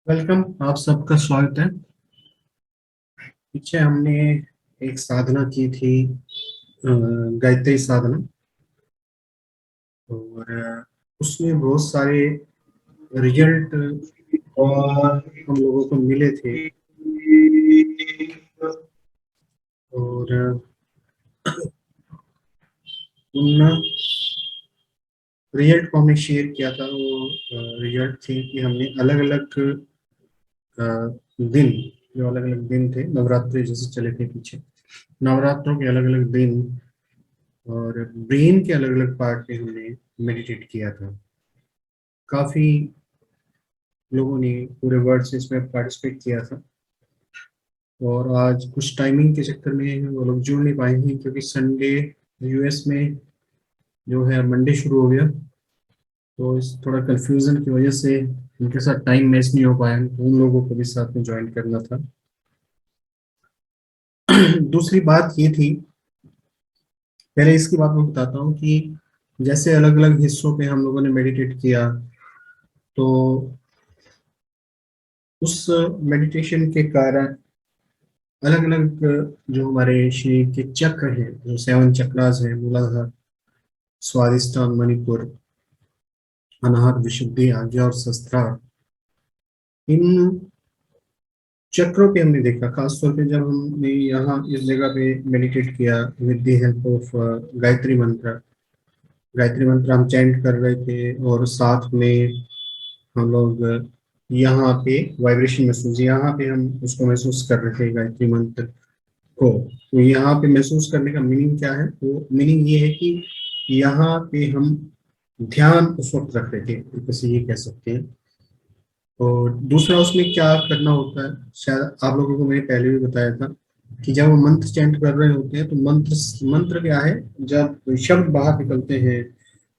Welcome. आप सबका स्वागत है। पीछे हमने एक साधना की थी, गायत्री साधना। और उसमें बहुत सारे रिजल्ट और हम लोगों को मिले थे। और उन रिजल्ट को हमने शेयर किया था। वो रिजल्ट थे कि हमने अलग अलग दिन, जो अलग अलग दिन थे, नवरात्रि जैसे चले थे पीछे, नवरात्रों के अलग अलग दिन और ब्रेन के अलग अलग पार्ट पे हमने मेडिटेट किया था। काफी लोगों ने पूरे वर्ल्ड से इसमें पार्टिसिपेट किया था। और आज कुछ टाइमिंग के चक्कर में वो लोग जुड़ नहीं पाए हैं, क्योंकि संडे यूएस में जो है मंडे शुरू हो गया। तो इस थोड़ा कंफ्यूजन की वजह से उनके साथ टाइम मैच नहीं हो पाया, उन लोगों को भी साथ में ज्वाइन करना था। दूसरी बात ये थी, पहले इसकी बात मैं बताता हूँ कि जैसे अलग अलग हिस्सों पे हम लोगों ने मेडिटेट किया, तो उस मेडिटेशन के कारण अलग अलग जो हमारे शरीर के चक्र हैं, जो 7 चक्रास हैं, मूलाधार, स्वादिष्टान, मणिपुर, अनाहत, विशुद्धि, आज्ञा और सहस्त्रार, इन चक्रों पे हमने देखा। खासतौर पे जब हमने यहाँ इस जगह पे मेडिटेट किया with the help of Gayatri मंत्र हम चैंट कर रहे थे, और साथ में हम लोग यहाँ पे वाइब्रेशन महसूस, यहाँ पे हम उसको महसूस कर रहे थे गायत्री मंत्र को। तो यहाँ पे महसूस करने का मीनिंग क्या है? वो मीनिंग ये है कि यहाँ पे हम ध्यान उस वक्त रख रहे थे, जैसे ये कह सकते हैं। और दूसरा उसमें क्या करना होता है, शायद आप लोगों को मैंने पहले भी बताया था कि जब हम मंत्र चैंट कर रहे होते हैं तो मंत्र मंत्र क्या है, जब शब्द बाहर निकलते हैं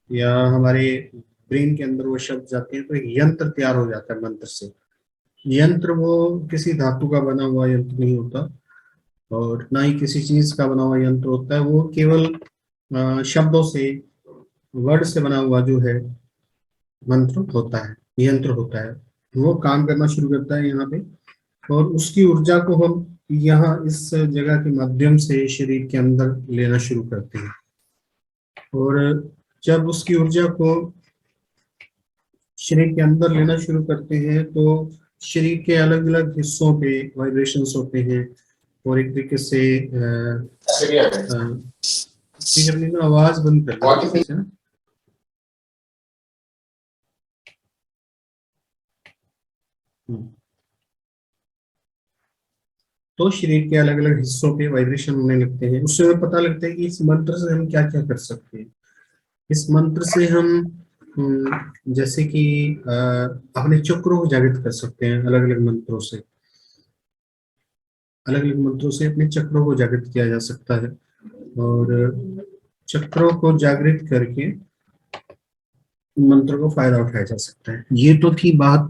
या हमारे ब्रेन के अंदर वो शब्द जाते हैं, तो एक यंत्र तैयार हो जाता है मंत्र से। यंत्र वो किसी धातु का बना हुआ यंत्र नहीं होता, और ना ही किसी चीज का बना हुआ यंत्र होता है। वो केवल शब्दों से, वर्ड से बना हुआ जो है मंत्र होता है, यंत्र होता है। वो काम करना शुरू करता है यहाँ पे, और उसकी ऊर्जा को हम यहाँ इस जगह के माध्यम से शरीर के अंदर लेना शुरू करते हैं। और जब उसकी ऊर्जा को शरीर के अंदर लेना शुरू करते हैं, तो शरीर के अलग अलग हिस्सों पे वाइब्रेशंस होते हैं। और एक तरीके से स्पीकर में ना आवाज बंद कर ली है ना। हम्म। तो शरीर के अलग अलग हिस्सों पे वाइब्रेशन होने लगते हैं। उससे हमें पता लगता है कि इस मंत्र से हम क्या क्या कर सकते हैं। इस मंत्र से हम जैसे कि अपने चक्रों को जागृत कर सकते हैं। अलग अलग मंत्रों से, अलग अलग मंत्रों से अपने चक्रों को जागृत किया जा सकता है। और चक्रों को जागृत करके मंत्र को फायदा उठाया जा सकता है। ये तो थी बात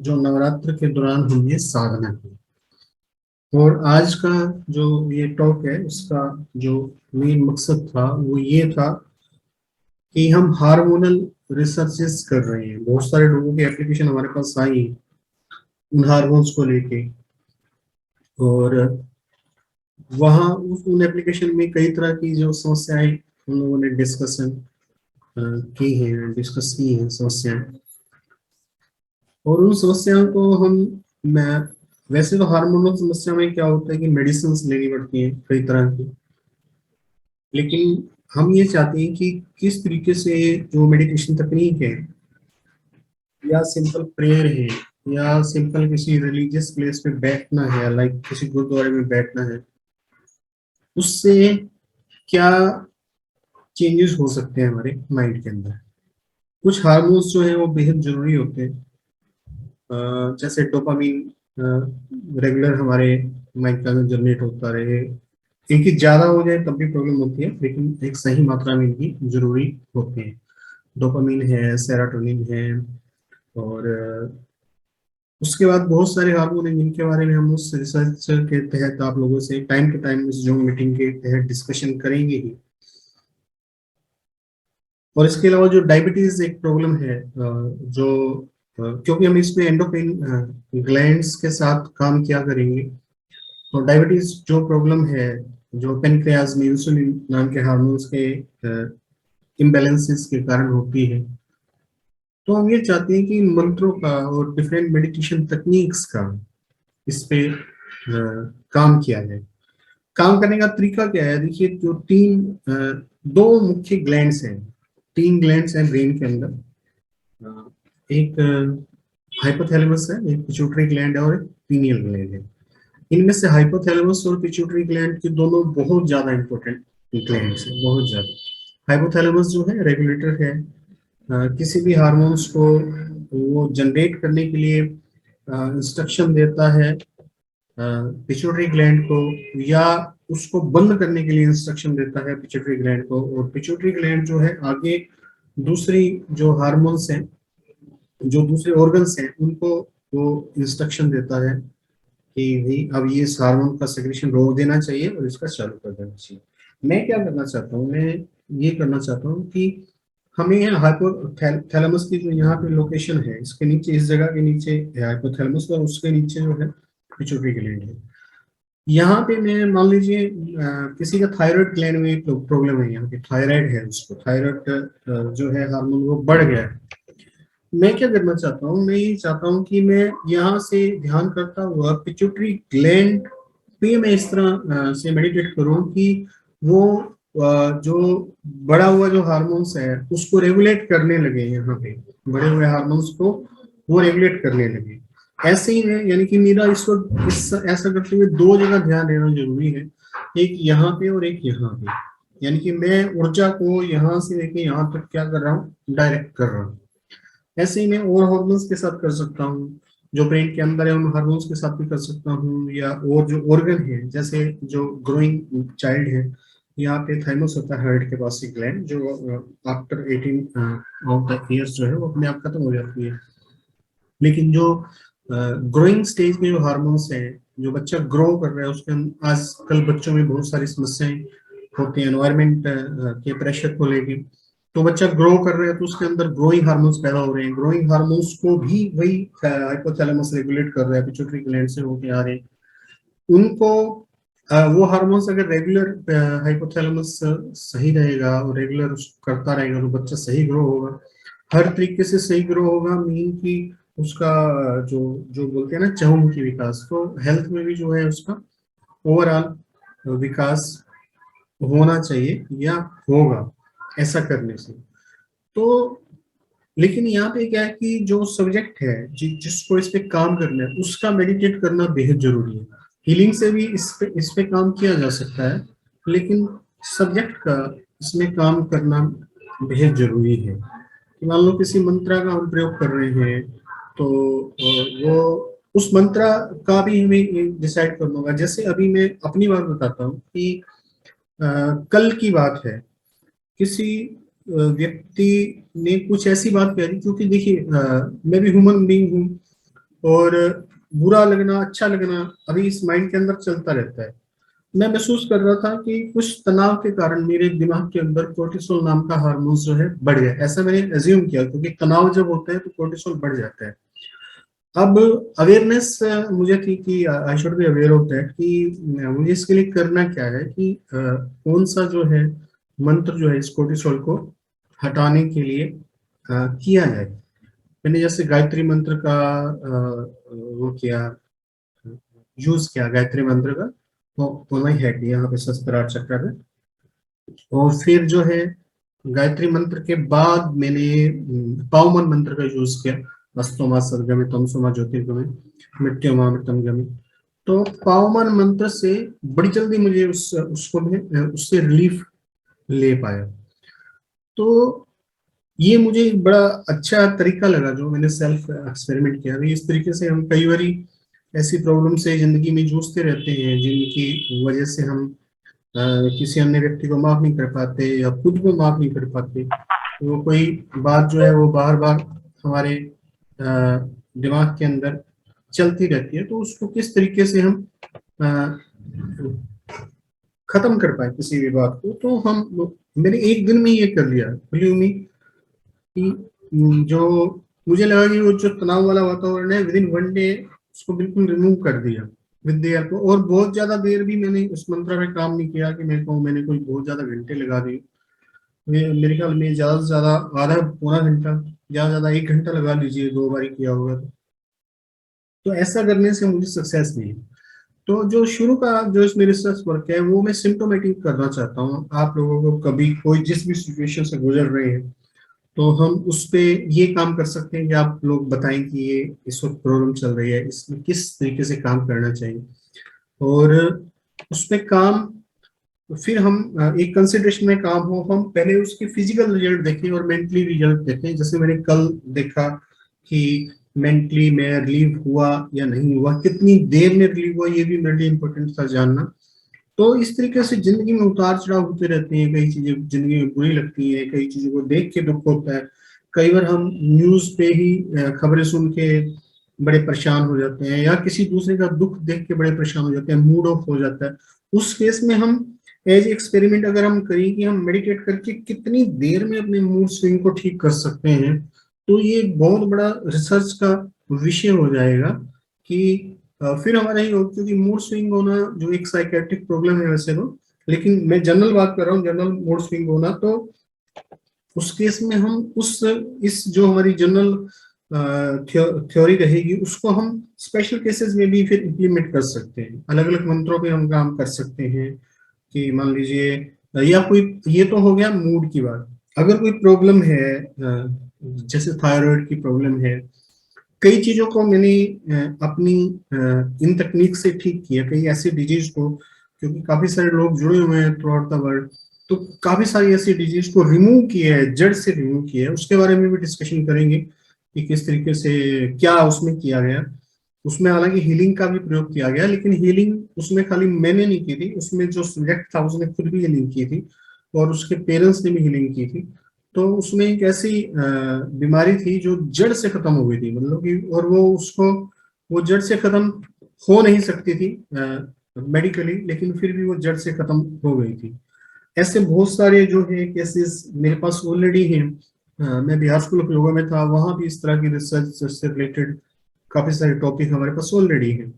जो नवरात्र के दौरान हमने साधना की। और आज का जो ये टॉक है, उसका जो मेन मकसद था वो ये था कि हम हार्मोनल रिसर्चेस कर रहे हैं। बहुत सारे लोगों की एप्लीकेशन हमारे पास आई उन हार्मोन्स को लेके। और वहाँ उन एप्लीकेशन में कई तरह की जो समस्याएं हम लोगों ने डिस्कस की हैं समस्याएं। और उन समस्याओं को मैं वैसे तो हार्मोनल समस्या में क्या होता है कि मेडिसिन लेनी पड़ती हैं कई तरह की, लेकिन हम ये चाहते हैं कि किस तरीके से जो मेडिटेशन तकनीक है, या सिंपल प्रेयर है, या सिंपल किसी रिलीजियस प्लेस पे बैठना है, लाइक किसी गुरुद्वारे में बैठना है, उससे क्या चेंजेस हो सकते हैं हमारे माइंड के अंदर। कुछ हार्मोन्स जो है वो बेहद जरूरी होते हैं। जैसे डोपामीन रेगुलर हमारे माइंड के अंदर जनरेट होता रहे। इनकी ज्यादा हो जाए तब भी प्रॉब्लम होती है, लेकिन एक सही मात्रा में इनकी जरूरी होते हैं। डोपामीन है, सेरोटोनिन है, और उसके बाद बहुत सारे हार्मोन हैं जिनके बारे में हम उस रिसर्च के तहत आप लोगों से टाइम टू टाइम इस जूम मीटिंग के तहत डिस्कशन करेंगे ही। और इसके अलावा जो डायबिटीज एक प्रॉब्लम है, जो क्योंकि हम इसमें एंडोक्राइन ग्लैंड्स के साथ काम किया करेंगे, तो डायबिटीज जो प्रॉब्लम है, जो पेनक्रियाज में इंसुलिन नाम के हार्मोन्स के इम्बैलेंसेस के कारण होती है, तो हम ये चाहते हैं कि इन मंत्रों का और डिफरेंट मेडिटेशन टेक्निक्स का इस पे काम किया जाए। काम करने का तरीका क्या है? देखिए, जो दो मुख्य ग्लैंड्स हैं, तीन ग्लैंड्स हैं ब्रेन के अंदर। एक हाइपोथैलेमस है, एक पिट्यूटरी ग्लैंड है और एक पीनियल ग्लैंड है। इनमें से हाइपोथैलेमस और पिट्यूटरी ग्लैंड के दोनों बहुत ज्यादा इंपॉर्टेंट ग्लैंड्स हैं, बहुत ज्यादा। हाइपोथैलेमस जो है रेगुलेटर है, किसी भी हार्मोन्स को वो जनरेट करने के लिए इंस्ट्रक्शन देता है पिट्यूटरी ग्लैंड को, या उसको बंद करने के लिए इंस्ट्रक्शन देता है पिट्यूटरी ग्लैंड को। और पिट्यूटरी ग्लैंड जो है आगे दूसरी जो हार्मोन्स हैं, जो दूसरे ऑर्गन्स हैं, उनको वो इंस्ट्रक्शन देता है कि भाई अब ये इस हार्मोन का सेक्रेशन रोक देना चाहिए और इसका चालू कर देना चाहिए। मैं क्या करना चाहता हूँ? मैं ये करना चाहता हूँ कि हमें हाइपोथैलेमस की जो यहाँ पे लोकेशन है, इसके नीचे, इस जगह के नीचे है हाइपोथैलेमस और उसके नीचे जो है पिट्यूटरी ग्लैंड है। यहाँ पे मैं मान लीजिए किसी का थायराइड ग्लैंड में प्रॉब्लम है, यहाँ पे थायराइड है, उसको थायराइड जो है हार्मोन वो बढ़ गया है। मैं क्या करना चाहता हूँ? मैं ये चाहता हूँ कि मैं यहाँ से ध्यान करता हुआ पिट्यूटरी ग्लैंड पे मैं इस तरह से मेडिटेट करूँ कि वो जो बड़ा हुआ जो हार्मोन्स है उसको रेगुलेट करने लगे, यहाँ पे बड़े हुए हार्मोन्स को वो रेगुलेट करने लगे। ऐसे ही है, यानी कि मेरा इस वक्त ऐसा करते हुए दो जगह ध्यान देना जरूरी है, एक यहाँ पे और एक यहाँ पे। यानी कि मैं ऊर्जा को यहाँ से लेके यहाँ तक क्या कर रहा हूँ? डायरेक्ट कर रहा हूँ। ऐसे ही मैं और हार्मोन्स के साथ कर सकता हूँ, जो ब्रेन के अंदर है उन हार्मोन्स के साथ भी कर सकता हूँ, या और जो ऑर्गन है, जैसे जो ग्रोइंग चाइल्ड है, यहाँ पे थाइमस होता है हार्ट के पास एक ग्लैंड, जो आफ्टर 18 ऑफ द ईयर्स जो है वो अपने आप खत्म हो जाती है। लेकिन जो ग्रोइंग स्टेज में जो हार्मोन्स है, जो बच्चा ग्रो कर रहा है उसके आजकल बच्चों में बहुत सारी समस्याएं होती हैं एनवायरमेंट के प्रेशर को लेके। तो बच्चा ग्रो कर रहा है तो उसके अंदर ग्रोइंग हार्मोन्स पैदा हो रहे हैं, ग्रोइंग हार्मोन्स को भी वही हाइपोथैलेमस रेगुलेट कर रहा है, पिट्यूटरी ग्लैंड से होके आ रहे हैं उनको। वो हार्मोन्स अगर रेगुलर हाइपोथैलेमस सही रहेगा और रेगुलर उसको करता रहेगा तो बच्चा सही ग्रो होगा, हर तरीके से सही ग्रो होगा। मीन कि उसका जो जो बोलते हैं ना चहुमुखी विकास, तो हेल्थ में भी जो है उसका ओवरऑल विकास होना चाहिए या होगा ऐसा करने से। तो लेकिन यहाँ पे क्या है कि जो सब्जेक्ट है जिसको इस पे काम करना है उसका मेडिटेट करना बेहद जरूरी है। हीलिंग से भी इस पे काम किया जा सकता है, लेकिन सब्जेक्ट का इसमें काम करना बेहद जरूरी है। कि मान लो किसी मंत्रा का हम प्रयोग कर रहे हैं, तो वो उस मंत्रा का भी हमें डिसाइड करना होगा। जैसे अभी मैं अपनी बात बताता हूँ कि कल की बात है, किसी व्यक्ति ने कुछ ऐसी बात कह दी, क्योंकि देखिए मैं भी ह्यूमन बीइंग हूँ, और बुरा लगना अच्छा लगना अभी इस माइंड के अंदर चलता रहता है। मैं महसूस कर रहा था कि कुछ तनाव के कारण मेरे दिमाग के अंदर कोर्टिसोल नाम का हार्मोन जो है बढ़ गया, ऐसा मैंने एज्यूम किया, क्योंकि तनाव जब होता है तो कोर्टिसोल बढ़ जाता है। अब अवेयरनेस मुझे थी कि I should be aware of that, कि मुझे इसके लिए करना क्या है, कि कौन सा जो है मंत्र जो है इस कोर्टिसोल को हटाने के लिए किया जाए। मैंने जैसे गायत्री मंत्र का वो किया, यूज किया गायत्री मंत्र का, तो ऑनलाइन है कि यहाँ पे सहस्त्रार चक्र में। और फिर जो है गायत्री मंत्र के बाद मैंने पावमन मंत्र का यूज किया, अस्तोमा सदगमे तमसोमा ज्योतिर्गमे मृत्युमा मृतम गमे। तो पावमन मंत्र से बड़ी जल्दी मुझे उसको मैं उससे रिलीफ ले पाया। तो ये मुझे एक बड़ा अच्छा तरीका लगा जो मैंने सेल्फ एक्सपेरिमेंट किया। अभी इस तरीके से हम कई बारी ऐसी प्रॉब्लम से जिंदगी में जूझते रहते हैं जिनकी वजह से हम अ, किसी अन्य व्यक्ति को माफ नहीं कर पाते या खुद को माफ नहीं कर पाते। तो वो कोई बात जो है वो बार बार हमारे दिमाग के अंदर चलती रहती है, तो उसको किस तरीके से हम अ, खत्म कर पाए किसी भी बात को। तो हम मैंने एक दिन में ये कर लिया, बिलीव मी, कि जो मुझे लगा कि वो जो तनाव वाला वातावरण है विद इन 1 डे उसको बिल्कुल रिमूव कर दिया विद द हेल्प। और बहुत ज्यादा देर भी मैंने उस मंत्र पे काम नहीं किया कि मैंने कोई बहुत ज्यादा घंटे लगा दिए। मेरे ख्याल में ज्यादा से ज्यादा आधा पौना घंटा, ज्यादा से ज्यादा 1 घंटा लगा लीजिए 2 बार किया होगा तो ऐसा करने से मुझे सक्सेस नहीं है। तो जो शुरू का जो इसमें रिसर्च वर्क है वो मैं सिम्टोमेटिक करना चाहता हूँ। आप लोगों को कभी कोई जिस भी सिचुएशन से गुजर रहे हैं तो हम उस पे ये काम कर सकते हैं कि आप लोग बताएं कि ये इस वक्त प्रॉब्लम चल रही है, इसमें किस तरीके से काम करना चाहिए। और उस पे काम फिर हम एक कंसिडरेशन में काम हो, हम पहले उसके फिजिकल रिजल्ट देखें और मेंटली रिजल्ट देखें। जैसे मैंने कल देखा कि मेंटली मैं रिलीव हुआ या नहीं हुआ, कितनी देर में रिलीव हुआ, ये भी मेरे लिए इम्पोर्टेंट था जानना। तो इस तरीके से जिंदगी में उतार चढ़ाव होते रहते हैं, कई चीजें जिंदगी में बुरी लगती हैं, कई चीजों को देख के दुख होता है। कई बार हम न्यूज पे ही खबरें सुन के बड़े परेशान हो जाते हैं, या किसी दूसरे का दुख देख के बड़े परेशान हो जाते हैं, मूड ऑफ हो जाता है। उस केस में हम एज एक्सपेरिमेंट अगर हम करें कि हम मेडिटेट करके कितनी देर में अपने मूड स्विंग को ठीक कर सकते हैं, तो ये एक बहुत बड़ा रिसर्च का विषय हो जाएगा। कि फिर हमारा ये हो, क्योंकि मूड स्विंग होना जो एक साइकेट्रिक प्रॉब्लम है वैसे तो, लेकिन मैं जनरल बात कर रहा हूँ, जनरल मूड स्विंग होना, तो उस केस में हम उस इस जो हमारी जनरल थ्योरी रहेगी उसको हम स्पेशल केसेस में भी फिर इम्प्लीमेंट कर सकते हैं। अलग अलग मंत्रों पे हम काम कर सकते हैं कि मान लीजिए या कोई, ये तो हो गया मूड की बात। अगर कोई प्रॉब्लम है जैसे थायराइड की प्रॉब्लम है, कई चीजों को मैंने अपनी इन तकनीक से ठीक किया, कई ऐसी डिजीज को, क्योंकि काफी सारे लोग जुड़े हुए हैं थ्रू आउट द वर्ल्ड, तो काफी सारी ऐसी डिजीज को रिमूव किया है, जड़ से रिमूव किया है। उसके बारे में भी डिस्कशन करेंगे कि किस तरीके से क्या उसमें किया गया। उसमें हालांकि हीलिंग का भी प्रयोग किया गया, लेकिन हीलिंग उसमें खाली मैंने नहीं की थी, उसमें जो सब्जेक्ट था उसने खुद भी हीलिंग की थी और उसके पेरेंट्स ने भी हीलिंग की थी। तो उसमें एक ऐसी बीमारी थी जो जड़ से खत्म हो गई थी, मतलब कि, और वो उसको वो जड़ से खत्म हो नहीं सकती थी मेडिकली, लेकिन फिर भी वो जड़ से खत्म हो गई थी। ऐसे बहुत सारे जो है केसेस मेरे पास ऑलरेडी हैं। मैं बिहार स्कूल ऑफ योगा में था, वहां भी इस तरह की रिसर्च से रिलेटेड काफी सारे टॉपिक हमारे पास ऑलरेडी हैं।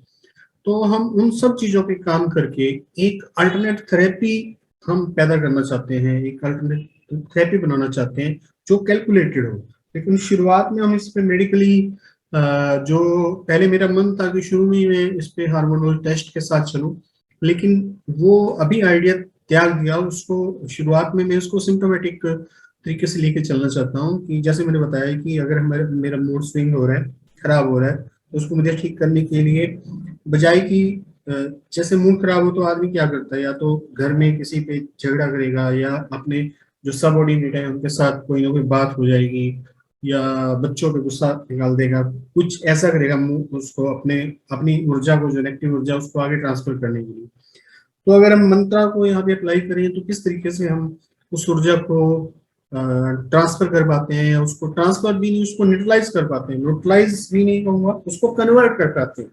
तो हम उन सब चीजों पे काम करके एक अल्टरनेट थेरेपी हम पैदा करना चाहते हैं, एक अल्टरनेट थेरेपी बनाना चाहते हैं जो कैलकुलेटेड हो। लेकिन शुरुआत में हम इस पे मेडिकली जो पहले मेरा मन था कि शुरू में ही मैं इस पे हार्मोनल टेस्ट के साथ चलूं, लेकिन वो अभी आइडिया त्याग दिया उसको। शुरुआत में मैं उसको सिम्टोमेटिक तरीके से लेके चलना चाहता हूँ कि जैसे मैंने बताया कि अगर हमारे मेरा मूड स्विंग हो रहा है, खराब हो रहा है, तो उसको मुझे ठीक करने के लिए बजाय कि अ, जैसे मूड खराब हो तो आदमी क्या करता है, या तो घर में किसी पे झगड़ा करेगा, या अपने जो सबऑर्डिनेट है उनके साथ कोई ना कोई बात हो जाएगी, या बच्चों पे गुस्सा निकाल देगा, कुछ ऐसा करेगा उसको अपने अपनी ऊर्जा को, जो नेगेटिव ऊर्जा उसको आगे ट्रांसफर करने के लिए। तो अगर हम मंत्रा को यहाँ पे अप्लाई करें तो किस तरीके से हम उस ऊर्जा को ट्रांसफर कर पाते हैं, या उसको ट्रांसफर भी नहीं, उसको न्यूट्रलाइज कर पाते हैं, न्यूट्रलाइज भी नहीं कहूंगा, उसको कन्वर्ट कर पाते हैं।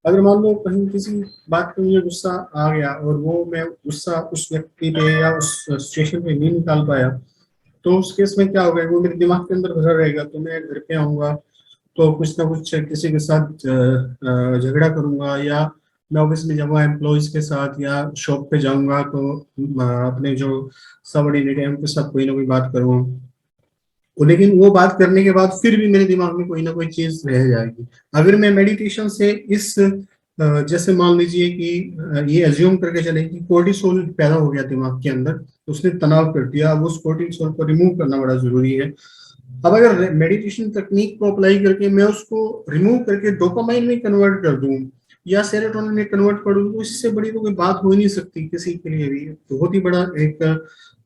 अगर मान लो कहीं किसी बात पे मुझे गुस्सा आ गया और वो मैं गुस्सा उस व्यक्ति पे या उस सिचुएशन पे नहीं निकाल पाया, तो उस केस में क्या होगा, वो मेरे दिमाग के अंदर भरा रहेगा। तो मैं घर पे आऊंगा तो कुछ ना कुछ किसी के साथ झगड़ा करूंगा, या मैं ऑफिस में जाऊंगा एम्प्लॉयज के साथ, या शॉप पे जाऊंगा तो अपने जो सबऑर्डिनेट है उनके साथ कोई ना कोई बात करूंगा। लेकिन वो बात करने के बाद फिर भी मेरे दिमाग में कोई ना कोई चीज रह जाएगी। अगर मैं मेडिटेशन से इस जैसे मान लीजिए कि ये एज्यूम करके चले कि कोर्टिसोल पैदा हो गया दिमाग के अंदर, तो उसने तनाव कर दिया, अब उस कोर्टिसोल को रिमूव करना बड़ा जरूरी है। अब अगर मेडिटेशन तकनीक को अप्लाई करके मैं उसको रिमूव करके डोपामाइन में कन्वर्ट कर दूं या सेरोटोनिन में कन्वर्ट कर दूं, तो इससे बड़ी तो कोई बात हो ही नहीं सकती किसी के लिए भी। बहुत ही बड़ा एक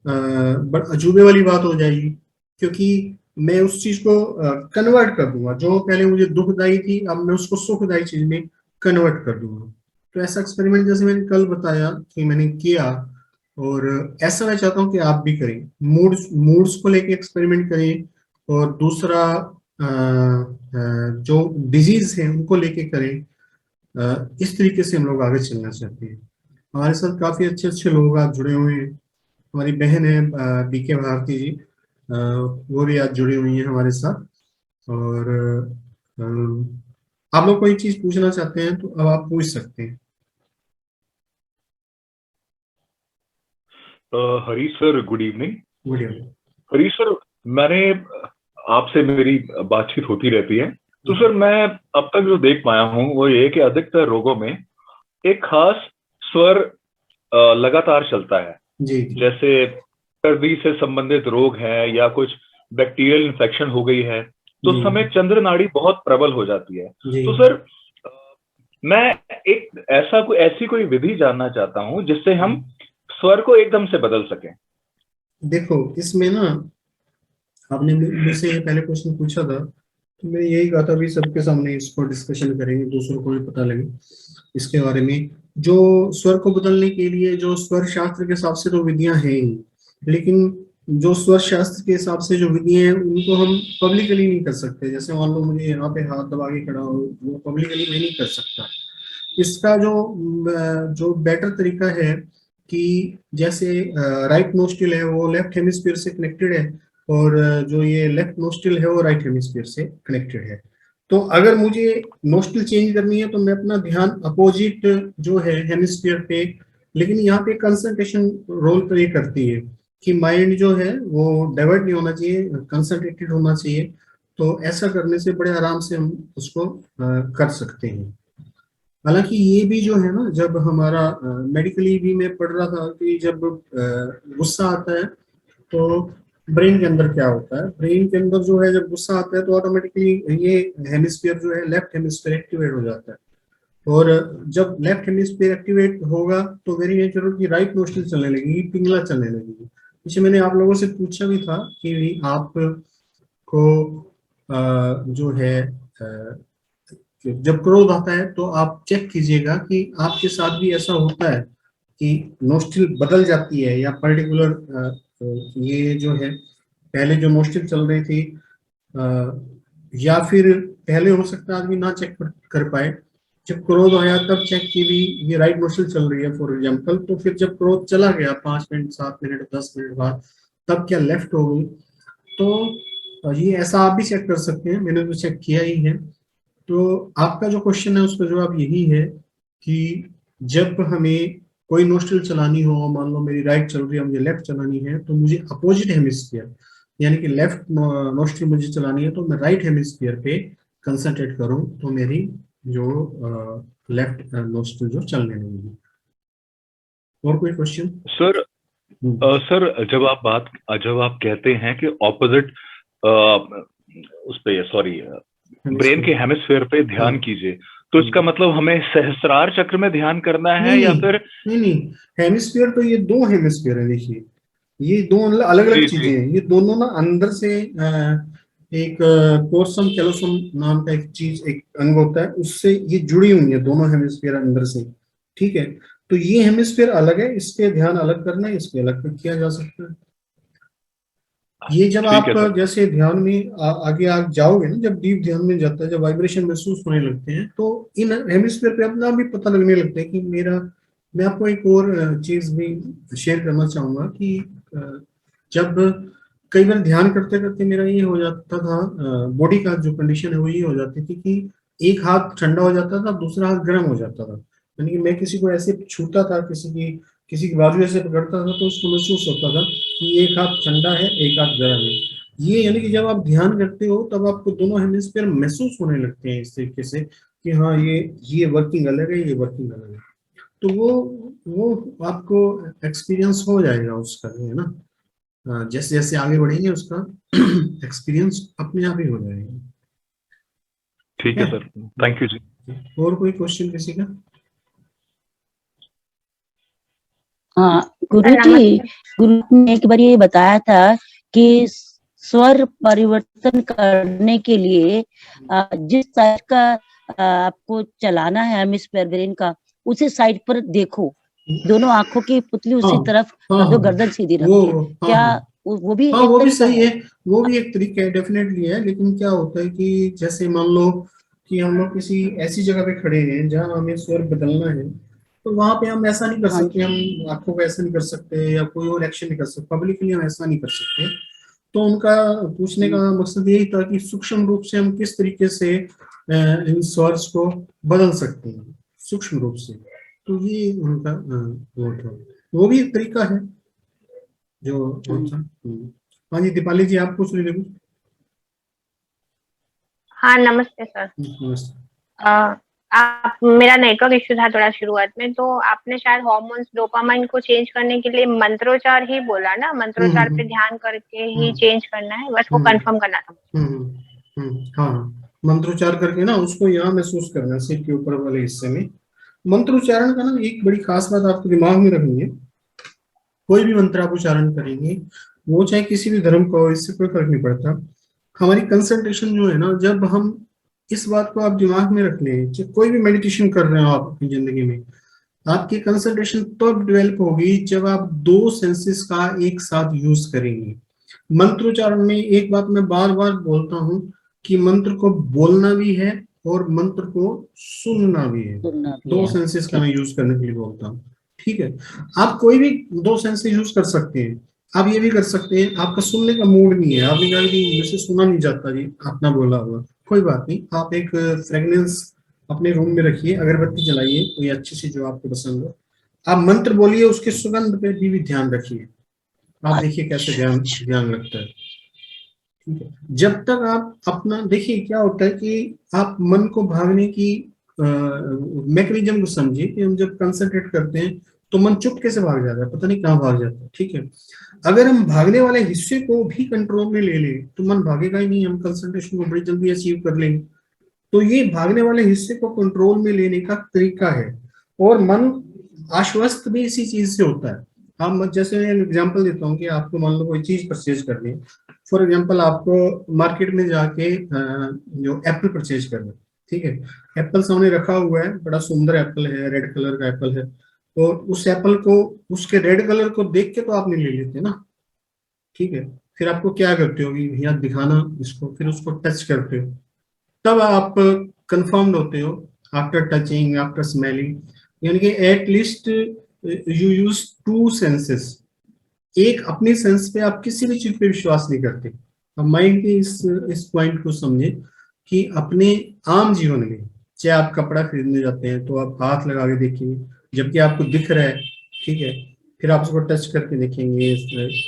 बड़ा अजूबे वाली बात हो जाएगी, क्योंकि मैं उस चीज को कन्वर्ट कर दूंगा, जो पहले मुझे दुखदाई थी अब मैं उसको सुखदायी चीज में कन्वर्ट कर दूंगा। तो ऐसा एक्सपेरिमेंट जैसे मैंने कल बताया कि मैंने किया, और ऐसा मैं चाहता हूँ कि आप भी करें, मूड्स को लेके एक्सपेरिमेंट करें। और दूसरा जो डिजीज है उनको लेके करें। इस तरीके से हम लोग आगे चलना चाहते हैं। हमारे साथ काफी अच्छे अच्छे लोग आज जुड़े हुए हैं। हमारी बहन है बीके भारती जी, वो भी आज जुड़ी हुई है हमारे साथ। और आप लोग कोई चीज पूछना चाहते हैं तो अब आप पूछ सकते हैं। Harish sir, good evening. बढ़िया। हरीश सर, मैंने आपसे मेरी बातचीत होती रहती है, तो सर मैं अब तक जो देख पाया हूँ वो ये कि अधिकतर रोगों में एक खास स्वर लगातार चलता है। जी जी जैसे सर्दी से संबंधित रोग है या कुछ बैक्टीरियल इन्फेक्शन हो गई है, तो जी उस समय चंद्र नाड़ी बहुत प्रबल हो जाती है। जी। तो सर अ, मैं एक ऐसी कोई विधि जानना चाहता हूँ जिससे हम स्वर को एकदम से बदल सकें। देखो इसमें ना, आपने मुझसे ये पहले क्वेश्चन पूछा था, तो मैं यही कहा था, अभी सबके सामने इसको डिस्कशन करेंगे, दूसरों को भी पता लगे इसके बारे में। जो स्वर को बदलने के लिए जो स्वर शास्त्र के हिसाब से तो विधियां हैं ही, लेकिन जो स्वर शास्त्र के हिसाब से जो विधियां हैं उनको हम पब्लिकली नहीं कर सकते। जैसे मान लो मुझे यहाँ पे हाथ दबा के खड़ा हो, वो पब्लिकली मैं नहीं कर सकता। इसका जो बेटर तरीका है कि जैसे राइट नोस्ट्रिल है वो लेफ्ट हेमिस्फीयर से कनेक्टेड है, और जो ये लेफ्ट नोस्ट्रिल है वो राइट हेमिस्फीयर से कनेक्टेड है। तो अगर मुझे नोस्ट्रिल चेंज करनी है तो मैं अपना ध्यान अपोजिट जो है हेमिस्फीयर पे, लेकिन यहाँ पे कंसंट्रेशन रोल प्ले करती है कि माइंड जो है वो डाइवर्ट नहीं होना चाहिए, कंसंट्रेटेड होना चाहिए। तो ऐसा करने से बड़े आराम से हम उसको कर सकते हैं। हालांकि ये भी जो है ना, जब हमारा मेडिकली भी मैं पढ़ रहा था कि जब गुस्सा आता है तो ब्रेन के अंदर क्या होता है, ब्रेन के अंदर जो है जब गुस्सा आता है तो ऑटोमेटिकली ये हेमिस्फीयर जो है लेफ्ट हेमिस्फीयर एक्टिवेट हो जाता है। और जब लेफ्ट हेमिस्फीयर एक्टिवेट होगा तो वेरी नेचुरल की राइट नोस्ट्रिल चलने लगेगी, पिंगला चलने लगेगी। पीछे मैंने आप लोगों से पूछा भी था कि आपको जो है कि जब क्रोध आता है तो आप चेक कीजिएगा कि आपके साथ भी ऐसा होता है कि नोस्ट्रिल बदल जाती है, या पर्टिकुलर ये जो है पहले जो नोस्ट्रिल चल रही थी, या फिर पहले हो सकता है आदमी ना चेक कर पाए, जब क्रोध आया तब चेक की भी ये राइट नोस्ट्रिल चल रही है फॉर एग्जाम्पल, तो फिर जब क्रोध चला गया 5 मिनट 7 मिनट 10 मिनट बाद तब क्या लेफ्ट हो गई। तो ये ऐसा आप भी चेक कर सकते हैं, मैंने तो चेक किया ही है। तो आपका जो क्वेश्चन है उसका जवाब यही है कि जब हमें कोई नोस्ट्रिल चलानी हो, मान लो मेरी राइट चल रही है मुझे लेफ्ट चलानी है, तो मुझे अपोजिट हेमिस्फीयर यानी कि लेफ्ट नोस्ट्रिल मुझे चलानी है तो मैं राइट हेमिस्फीयर पे कंसंट्रेट करूं तो मेरी जो लेफ्ट नोस्ट्रिल जो चलने लगेगी। और कोई क्वेश्चन? सर सर, जब आप कहते हैं कि ऑपोजिट उस पे, सॉरी, ब्रेन के हेमिस्फीयर। हेमिस्फेयर पे हाँ। ध्यान कीजिए, तो इसका मतलब हमें सहस्त्रार चक्र में ध्यान करना नहीं है या नहीं फिर? नहीं नहीं, हेमिस्फीयर तो ये दो हेमिस्फीयर है, देखिए ये दो अलग अलग जी चीजें जी। हैं। ये दोनों ना अंदर से एक कोर्सम कैलोसम नाम का एक चीज एक अंग होता है, उससे ये जुड़ी हुई है दोनों हेमिस्फीयर अंदर से। ठीक है, तो ये हेमिस्फीयर अलग है, इस पे ध्यान अलग करना है, इस पे अलग किया जा सकता है। ये जब ठीक आप है सर। जैसे ध्यान में आगे आप जाओगे ना, जब डीप ध्यान में जाता है, जब वाइब्रेशन महसूस होने लगते हैं तो इन हेमिस्फीयर पे अपना भी पता लगने लगता है कि मेरा। मैं आपको एक और चीज भी शेयर करना चाहूंगा कि अ, जब कई बार ध्यान करते करते मेरा ये हो जाता था, बॉडी का जो कंडीशन है वो ये हो जाती थी कि एक हाथ ठंडा हो जाता था, दूसरा हाथ गर्म हो जाता था। यानी कि मैं किसी को ऐसे छूता था, किसी की बाजू ऐसे पकड़ता था तो उसको महसूस होता था कि एक हाथ ठंडा है एक हाथ गर्म है। ये यानी कि जब आप ध्यान करते हो तब आपको दोनों हेमिस्फीयर महसूस होने लगते हैं इस तरीके से कि हाँ ये वर्किंग अलग है, ये वर्किंग अलग है। तो वो आपको एक्सपीरियंस हो जाएगा उसका, जो है ना, जैसे जैसे आगे बढ़ेंगे उसका एक्सपीरियंस अपने आप ही हो जाएगा। ठीक ठीक है। है सर। थैंक यू जी। और कोई क्वेश्चन किसी का? हाँ गुरु जी, गुरु ने एक बार ये बताया था कि स्वर परिवर्तन करने के लिए जिस साइड का आपको चलाना है हेमिस्फीयर ब्रेन का, उसी साइड पर देखो, दोनों आंखों की पुतली हाँ उसी तरफ हाँ कर दो, हाँ। गर्दन सीधी रख वो के। हाँ क्या हाँ वो भी हाँ, एक वो भी तरीका सही है? है। वो भी एक तरीका है, डेफिनेटली है। लेकिन क्या होता है कि जैसे मान लो कि हम लोग किसी ऐसी जगह पे खड़े हैं जहां हमें स्वर बदलना है, तो वहां पे हम ऐसा नहीं कर हाँ सकते, जी। हम आंखों को ऐसा नहीं कर सकते या कोई और एक्शन नहीं कर सकते, पब्लिकली हम ऐसा नहीं कर सकते। तो उनका पूछने का मकसद यही था कि सूक्ष्म रूप से हम किस तरीके से इन स्वर्स को बदल सकते हैं सूक्ष्म रूप से। तो ये उनका वो था, वो भी एक तरीका है जो वो था। हाँ जी, दीपाली जी आप पूछ रहे थे कुछ? हाँ, नमस्ते सर। नमस्ते। आप मेरा नेटवर्क इश्यू था थोड़ा शुरुआत में, तो आपने शायद हार्मोन्स डोपामाइन को चेंज करने के लिए मंत्रोच्चार ही बोला ना, मंत्रोच्चार पे ध्यान करके ही चेंज करना है, बस वो कंफर्म करना था। हाँ, मंत्रोच्चार करके ना उसको यहाँ महसूस करना है सिर के ऊपर वाले हिस्से में। मंत्रोच्चारण का ना एक बड़ी खास बात आपके दिमाग में रखनी है, कोई भी मंत्र आप उच्चारण करेंगे वो चाहे किसी भी धर्म का हो, इससे कोई फर्क नहीं पड़ता। हमारी कंसंट्रेशन जो है ना, जब हम इस बात को आप दिमाग में रख लें, चाहे कोई भी मेडिटेशन कर रहे हो आप अपनी जिंदगी में, आपकी कंसंट्रेशन तब डेवलप होगी जब आप दो सेंसेस का एक साथ यूज करेंगे। मंत्रोच्चारण में एक बात मैं बार बार बोलता हूँ कि मंत्र को बोलना भी है और मंत्र को सुनना भी है। दो सेंसेस का मैं यूज करने के लिए बोलता हूँ, ठीक है। आप कोई भी दो सेंसेस यूज कर सकते हैं। आप ये भी कर सकते हैं, आपका सुनने का मूड नहीं है, आपने कहा कि मुझे सुना नहीं जाता जी अपना बोला हुआ, कोई बात नहीं, आप एक फ्रेगनेंस अपने रूम में रखिए, अगरबत्ती जलाइए कोई अच्छी सी जो आपको पसंद हो, आप मंत्र बोलिए, उसके सुगंध पे भी ध्यान रखिए, आप देखिए कैसे ध्यान लगता है, ठीक है। जब तक आप अपना देखिए क्या होता है कि आप मन को भागने की मैकेनिज्म को समझिए कि हम जब कंसंट्रेट करते हैं तो मन चुपके से भाग जाता है, पता नहीं कहाँ भाग जाता है, ठीक है। अगर हम भागने वाले हिस्से को भी कंट्रोल में ले लें तो मन भागेगा ही नहीं, हम कंसंट्रेशन को बड़ी जल्दी अचीव कर लेंगे। तो ये भागने वाले हिस्से को कंट्रोल में लेने का तरीका है, और मन आश्वस्त भी इसी चीज से होता है। हम जैसे मैं एग्जांपल देता हूँ कि आपको मान लो कोई चीज परचेज करनी है, फॉर एग्जांपल आपको मार्केट में जाके जो एप्पल परचेज करना है, ठीक है, एप्पल सामने रखा हुआ है, बड़ा सुंदर एप्पल है, रेड कलर का एप्पल है, तो उस एप्पल को उसके रेड कलर को देख के तो आप नहीं ले लेते ना, ठीक है। फिर आपको क्या करते हो कि भैया दिखाना इसको, फिर उसको टच करते हो, तब आप कंफर्म्ड होते हो आफ्टर टचिंग आफ्टर स्मेलिंग, यानी कि at least you use two senses. एक अपनी सेंस पे आप किसी भी चीज पे विश्वास नहीं करते। अब माइंड के इस पॉइंट को समझे कि अपने आम जीवन में चाहे आप कपड़ा खरीदने जाते हैं तो आप हाथ लगा के देखेंगे जबकि आपको दिख रहा है, ठीक है, फिर आप उसको टच करके देखेंगे,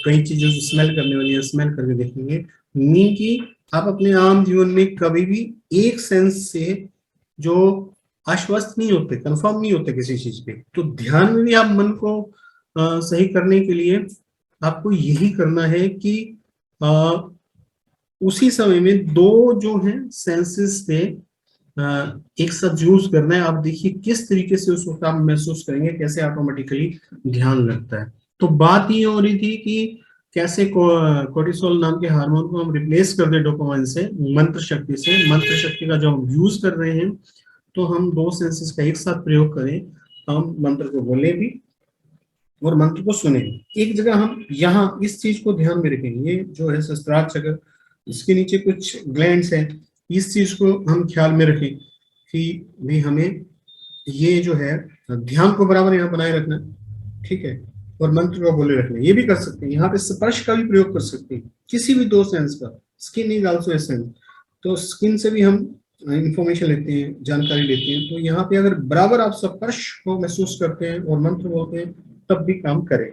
कई चीजों से स्मेल करने वाली है स्मेल करके देखेंगे, मीन की आप अपने आम जीवन में कभी भी एक सेंस से जो आश्वस्त नहीं होते, कंफर्म नहीं होते किसी चीज पे। तो ध्यान में भी आप मन को सही करने के लिए आपको यही करना है कि उसी समय में दो जो है सेंसेस पे एक साथ यूज करना है। आप देखिए किस तरीके से उसको आप महसूस करेंगे, कैसे ऑटोमेटिकली ध्यान लगता है। तो बात ये हो रही थी कि कैसे कोर्टिसोल नाम के हार्मोन को हम रिप्लेस कर दें डोपामाइन से, मंत्र शक्ति से। मंत्र शक्ति का जो हम यूज कर रहे हैं तो हम दो सेंसेस का एक साथ प्रयोग करें, हम मंत्र को बोले भी और मंत्र को सुने। एक जगह हम यहाँ इस चीज को ध्यान में रखेंगे, ये जो है सहस्त्रार चक्र, इसके नीचे कुछ ग्लैंड्स हैं, इस चीज को हम ख्याल में रखें कि भी हमें ये जो है ध्यान को बराबर यहाँ बनाए रखना, ठीक है, और मंत्र को बोले रखना। ये भी कर सकते हैं, यहाँ पे स्पर्श का भी प्रयोग कर सकते हैं, किसी भी दो सेंस का। Skin is also a sense, तो स्किन से भी हम इंफॉर्मेशन लेते हैं, जानकारी लेते हैं। तो यहाँ पे अगर बराबर आप स्पर्श को महसूस करते हैं और मंत्र बोलते हैं तब भी काम करे,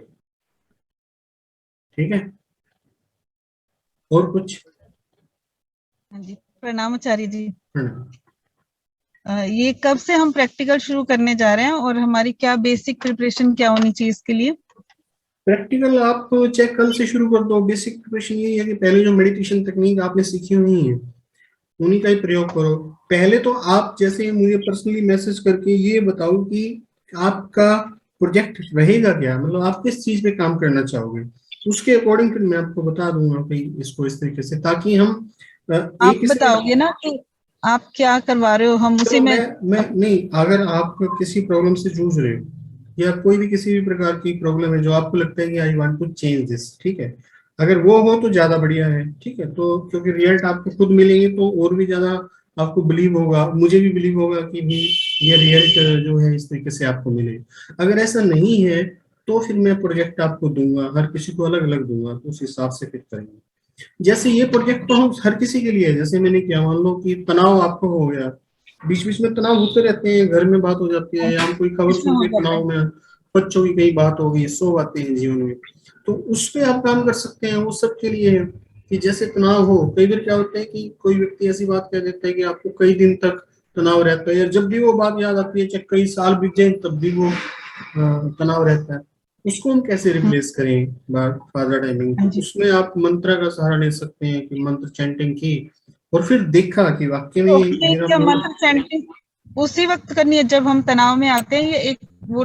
ठीक है। और कुछ? हाँ जी, प्रणाम आचार्य जी। ये कब से हम प्रैक्टिकल शुरू करने जा रहे हैं और हमारी क्या बेसिक प्रिपरेशन क्या होनी चाहिए इसके लिए? प्रैक्टिकल आप चाहे कल से शुरू कर दो। बेसिक प्रिपरेशन यही है कि पहले जो मेडिटेशन टेक्निक आपने सीखी हुई है उन्हीं का ही प्रयोग करो। पहले तो आप जैसे मुझे पर्सनली मैसेज करके ये बताओ कि आपका प्रोजेक्ट रहेगा क्या, मतलब आप किस चीज पे काम करना चाहोगे, उसके अकॉर्डिंग फिर मैं आपको बता दूंगा कि इसको इस तरीके से, ताकि हम आप बताओगे ना कि आप क्या करवा रहे हो, हम उसी में मैं नहीं, अगर आप किसी प्रॉब्लम से जूझ रहे हो या कोई भी किसी भी प्रकार की प्रॉब्लम है जो आपको लगता है कि I want to change this, ठीक है, अगर वो हो तो ज्यादा बढ़िया है, ठीक है। तो क्योंकि रिजल्ट आपको खुद मिलेंगे तो और भी ज्यादा आपको बिलीव होगा, मुझे भी बिलीव होगा कि भी ये रिजल्ट जो है इस तरीके से आपको मिले। अगर ऐसा नहीं है तो फिर मैं प्रोजेक्ट आपको दूंगा, हर किसी को अलग अलग दूंगा, तो उस हिसाब से फिर करेंगे। जैसे ये प्रोजेक्ट तो हम हर किसी के लिए है, जैसे मैंने क्या, मान लो कि तनाव आपको हो गया, बीच बीच में तनाव होते रहते हैं, घर में बात हो जाती है या हम कोई खबर इसमें सुन हो के जाता है। तनाव में, बच्चों की कई बात हो गई, सो आते हैं जीवन में, तो उस पे आप काम कर सकते हैं। वो सब के लिए है कि जैसे तनाव हो, कई बार क्या होता है कि कोई व्यक्ति ऐसी बात कह देता है कि आपको कई दिन तक तनाव रहता है, या जब भी वो बात याद आती है, चाहे कई साल बीत जाए तब भी वो तनाव रहता है। उसको हम कैसे रिप्लेस करें फादर टाइमिंग? हाँ तो जी। उसमें आप मंत्र का सहारा ले सकते हैं कि मंत्र चैंटिंग की, और फिर देखा कि वाकई तो में हमें मेरा क्या मूड। मंत्र चैंटिंग उसी वक्त करनी है जब हम तनाव में आते हैं, या एक वो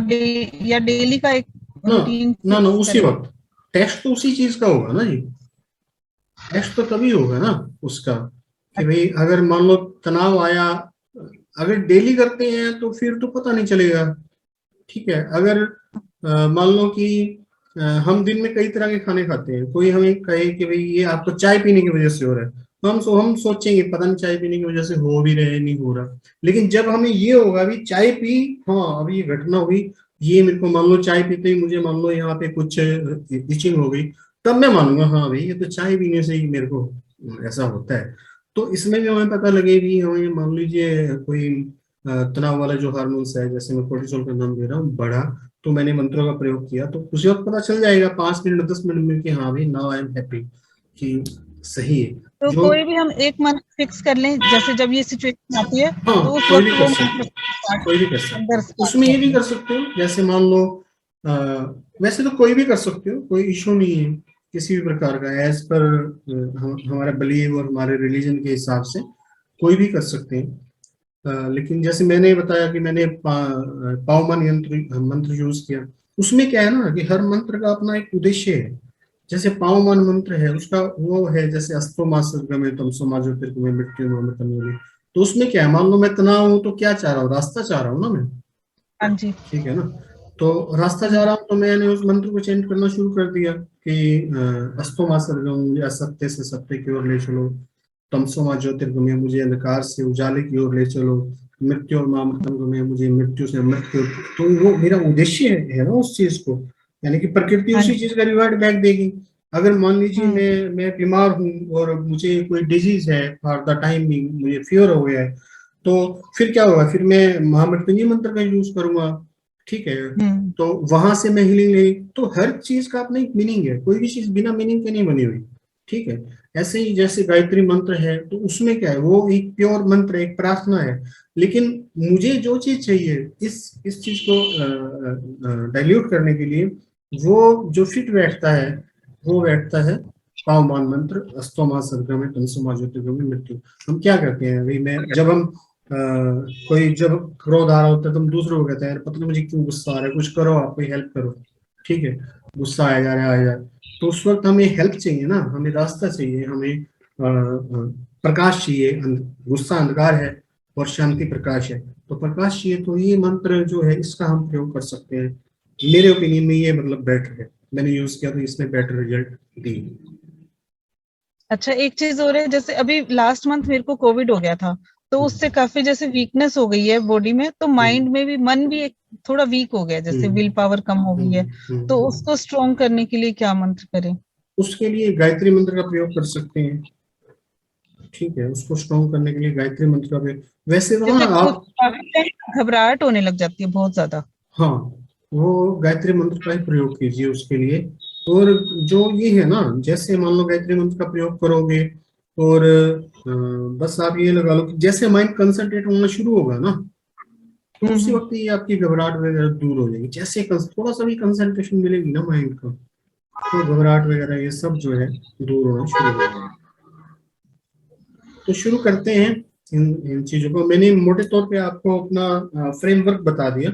या डेली का एक ना रूटीन ना ना, फिक्स उसी करें? वक्त टेस्ट तो उसी चीज का होगा ना जी, टेस्ट तो तभी होगा ना उसका, कि भाई अगर मान लो तनाव आया, अगर डेली करते हैं तो फिर तो पता नहीं चलेगा। ठीक है, अगर मान लो कि हम दिन में कई तरह के खाने खाते हैं, कोई हमें कहे कि भाई ये आपको चाय पीने की वजह से हो रहा है, तो हम सोचेंगे पता नहीं चाय पीने की वजह से हो भी रहा है नहीं हो रहा। लेकिन जब हमें ये होगा भी चाय पी, हाँ अभी ये घटना हुई, ये मेरे को मान लो चाय पीते ही मुझे मान लो यहाँ पे कुछ इचिंग हो गई, तब मैं मानूंगा हाँ भाई ये तो चाय पीने से ही मेरे को ऐसा होता है। तो इसमें भी हमें पता लगे भी, हमें मान लीजिए कोई तनाव वाला जो हार्मोन्स है, जैसे मैं कोर्टिसोल का नाम दे रहा हूँ, बढ़ा, तो मैंने मंत्रों का प्रयोग किया, तो उसी वक्त पता चल जाएगा 5 मिनट 10 मिनट में कि हाँ भाई नाउ आई एम हैप्पी, कि सही है तो जो। कोई भी हम एक मंत्र फिक्स कर लें, जैसे जब ये सिचुएशन आती है हाँ तो उस कोई भी वक्त कर वो सकते, मंत्र स्टार्ट, कोई भी कर सकते अंदर हो, स्टार्ट उसमें ये भी करते कर हैं। सकते हो, जैसे मान लो अ, वैसे तो कोई भी कर सकते हो, कोई इशू नहीं है किसी भी प्रकार का, एज पर हमारा बिलीव और हमारे रिलीजन के हिसाब से कोई भी कर सकते हैं। लेकिन जैसे मैंने बताया कि मैंने पावमान यंत्र मंत्र यूज किया, उसमें क्या है ना कि हर मंत्र का अपना एक उद्देश्य है। जैसे पावमान मंत्र है, उसका वो है जैसे अस्तो मा सद्गमे तमसो मा ज्योतिर्गमय मृत्युर्मृतंजलि, तो उसमें क्या है, मान लो मैं तनाव हूं तो क्या चाह रहा हूँ, रास्ता चाह रहा हूँ ना मैं, हाँ जी। ठीक है ना, तो रास्ता जा रहा हूँ तो मैंने उस मंत्र को चेंट करना शुरू कर दिया कि अस्तो मा सद्गम, मुझे असत्य से सत्य की ओर ले चलो, तमसो मा ज्योतिर्गमय, मुझे अंधकार से उजाले की ओर ले चलो, मृत्यु और मामृतंगमय, मुझे मृत्यु से मृत्यु। तो वो मेरा उद्देश्य है ना उस चीज को, यानी कि प्रकृति हाँ उसी जी। चीज का रिवार्ड बैक देगी। अगर मान लीजिए हम्म। मैं बीमार हूँ और मुझे कोई डिजीज है, फॉर द टाइम मुझे फीवर हो गया है, तो फिर क्या होगा, फिर मैं महामृत्युंजय मंत्र का यूज करूंगा, ठीक है, हम्म। तो वहां से मैं हीलिंग ले। तो हर चीज का अपना एक मीनिंग है, कोई भी चीज बिना मीनिंग के नहीं बनी हुई, ठीक है। ऐसे ही जैसे गायत्री मंत्र है, तो उसमें क्या है, वो एक प्योर मंत्र है, एक प्रार्थना है, लेकिन मुझे जो चीज चाहिए इस चीज को डाइल्यूट करने के लिए, वो जो फिट बैठता है वो बैठता है पावमान मंत्र, अस्तोमा सद्गमे तमसोमा ज्योतिर्गमय मृत्यु। हम क्या करते हैं भाई, मैं जब हम कोई जब क्रोध आ रहा होता है तो हम दूसरों को कहते हैं यार पता नहीं मुझे क्यों गुस्सा आ रहा है, कुछ करो, आप कोई हेल्प करो, ठीक है, गुस्सा आया जा रहा है, आ जा रहा है। तो उस वक्त हमें हेल्प चाहिए ना, हमें रास्ता चाहिए, हमें प्रकाश चाहिए, गुस्सा अंधकार है और शांति प्रकाश है, तो प्रकाश चाहिए, तो ये मंत्र जो है इसका हम प्रयोग कर सकते हैं। मेरे ओपिनियन में ये मतलब बेटर है, मैंने यूज किया तो इसने बेटर रिजल्ट दी। अच्छा, एक चीज और है, जैसे अभी लास्ट मंथ मेरे को कोविड हो गया था, तो उससे काफी जैसे वीकनेस हो गई है बॉडी में, तो माइंड में भी, मन भी एक थोड़ा वीक हो गया, जैसे विल पावर कम हो गई है, तो उसको स्ट्रॉन्ग करने के लिए क्या मंत्र करें? उसके लिए गायत्री मंत्र का प्रयोग कर सकते हैं, ठीक है, उसको स्ट्रॉन्ग करने के लिए गायत्री मंत्र का प्रयोग। वैसे तो ना जैसे खुद आप, काफी टाइम घबराहट होने लग जाती है बहुत ज्यादा। हाँ वो गायत्री मंत्र का ही प्रयोग कीजिए उसके लिए। और जो ये है ना, जैसे मान लो गायत्री मंत्र का प्रयोग करोगे और बस आप ये लगा लो कि जैसे माइंड कंसंट्रेट होना शुरू होगा ना, तो उसी हम्म। वक्त ये आपकी घबराहट वगैरह दूर हो जाएगी, जैसे थोड़ा सा भी कंसंट्रेशन मिलेगी ना माइंड को, तो घबराहट वगैरह ये सब जो है दूर होना शुरू हो जाएगा। तो शुरू करते हैं इन चीजों को। मैंने मोटे तौर पे आपको अपना फ्रेमवर्क बता दिया,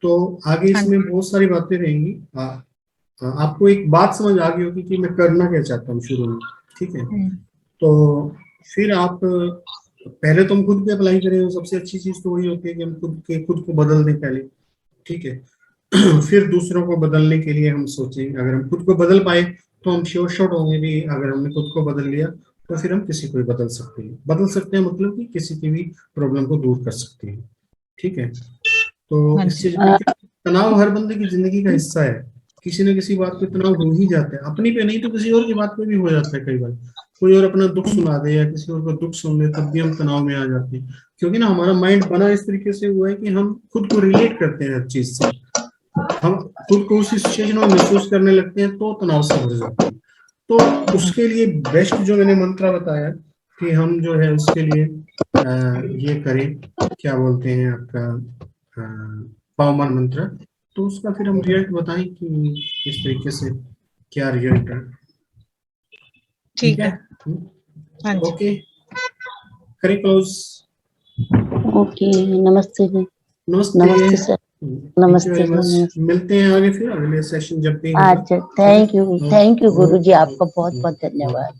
तो आगे हाँ इसमें बहुत सारी बातें रहेंगी। आपको एक बात समझ आ गई होगी कि मैं करना क्या चाहता हूँ शुरू में, ठीक है। जी। तो फिर आप पहले तो हम खुद पे अप्लाई करें, सबसे अच्छी चीज तो वही होती है कि हम खुद को बदल दें पहले, ठीक है। फिर दूसरों को बदलने के लिए हम सोचें, अगर हम खुद को बदल पाए तो हम श्योर शॉट होंगे भी, अगर हमने खुद को बदल लिया तो फिर हम किसी को भी बदल सकते हैं, मतलब कि किसी की भी प्रॉब्लम को दूर कर सकते हैं, ठीक है। तो हाँ इस जी। चीज में तनाव हर बंदे की जिंदगी का हिस्सा है, किसी न किसी बात पे तनाव हो ही जाता है, अपनी पे नहीं तो किसी और की बात पे भी हो जाता है। कई बार कोई और अपना दुख सुना दे या किसी और का दुख सुन ले तब भी हम तनाव में आ जाते हैं, क्योंकि ना हमारा माइंड बना इस तरीके से हुआ है कि हम खुद को रिलेट करते हैं हर चीज से, हम खुद को उसी सिचुएशन में महसूस करने लगते हैं तो तनाव से भर जाते हैं। तो उसके लिए बेस्ट जो मैंने मंत्र बताया कि हम जो है उसके लिए ये करें, क्या बोलते हैं आपका पावमान मंत्र, तो उसका फिर हम रिजल्ट बताएं कि किस तरीके से क्या रिजल्ट है। ठीक है। हाँ जी। ओके, करें क्लोज। ओके, नमस्ते जी। नमस्ते। नमस्ते सर। नमस्ते Thank you very much। Sir. मिलते हैं आगे फिर अगले सेशन जब भी होगा। अच्छा, थैंक यू गुरु जी, आपका बहुत ओके। बहुत धन्यवाद।